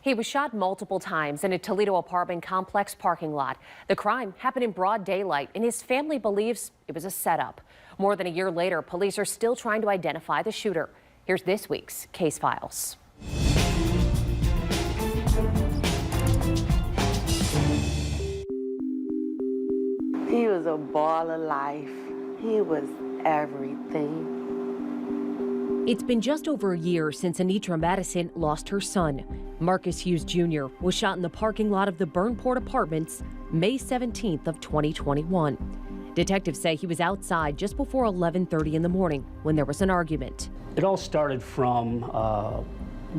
He was shot multiple times in a Toledo apartment complex parking lot. The crime happened in broad daylight, and his family believes it was a setup. More than a year later, police are still trying to identify the shooter. Here's this week's Case Files. He was a ball of life. He was everything. It's been just over a year since Anitra Madison lost her son. Marcus Hughes Jr. was shot in the parking lot of the Burnport Apartments May 17th of 2021. Detectives say he was outside just before 11:30 in the morning when there was an argument. It all started from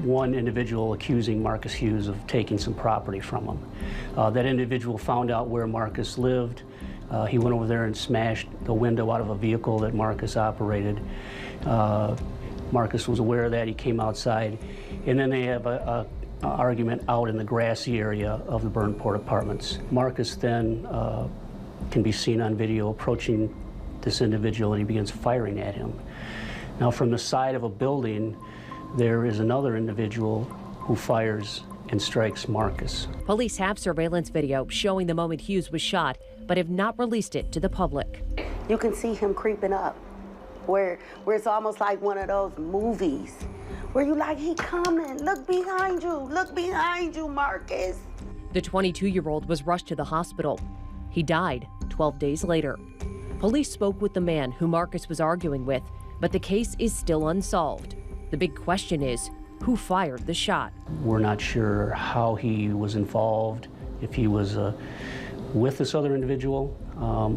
one individual accusing Marcus Hughes of taking some property from him. That individual found out where Marcus lived. He went over there and smashed the window out of a vehicle that Marcus operated. Marcus was aware of that. He came outside, and then they have an argument out in the grassy area of the Burnport Apartments. Marcus then can be seen on video approaching this individual, and he begins firing at him. Now, from the side of a building, there is another individual who fires and strikes Marcus. Police have surveillance video showing the moment Hughes was shot, but have not released it to the public. You can see him creeping up, where it's almost like one of those movies, where you like, he coming, look behind you, Marcus. The 22-year-old was rushed to the hospital. He died 12 days later. Police spoke with the man who Marcus was arguing with, but the case is still unsolved. The big question is, who fired the shot? We're not sure how he was involved, if he was with this other individual,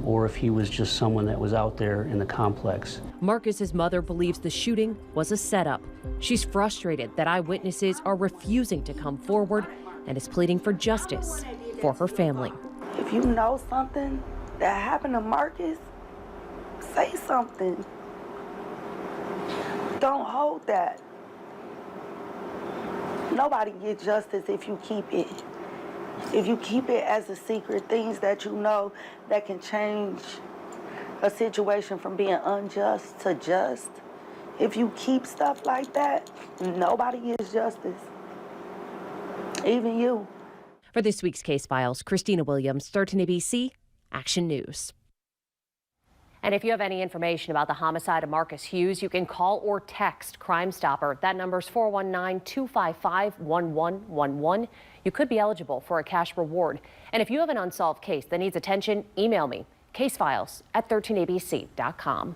or if he was just someone that was out there in the complex. Marcus's mother believes the shooting was a setup. She's frustrated that eyewitnesses are refusing to come forward and is pleading for justice for her family. If you know something that happened to Marcus, say something. Don't hold that. Nobody gets justice if you keep it. If you keep it as a secret, things that you know that can change a situation from being unjust to just. If you keep stuff like that, nobody gets justice. Even you. For this week's Case Files, Christina Williams, 13 ABC, Action News. And if you have any information about the homicide of Marcus Hughes, you can call or text Crime Stopper. That number is 419-255-1111. You could be eligible for a cash reward. And if you have an unsolved case that needs attention, email me, casefiles@13abc.com.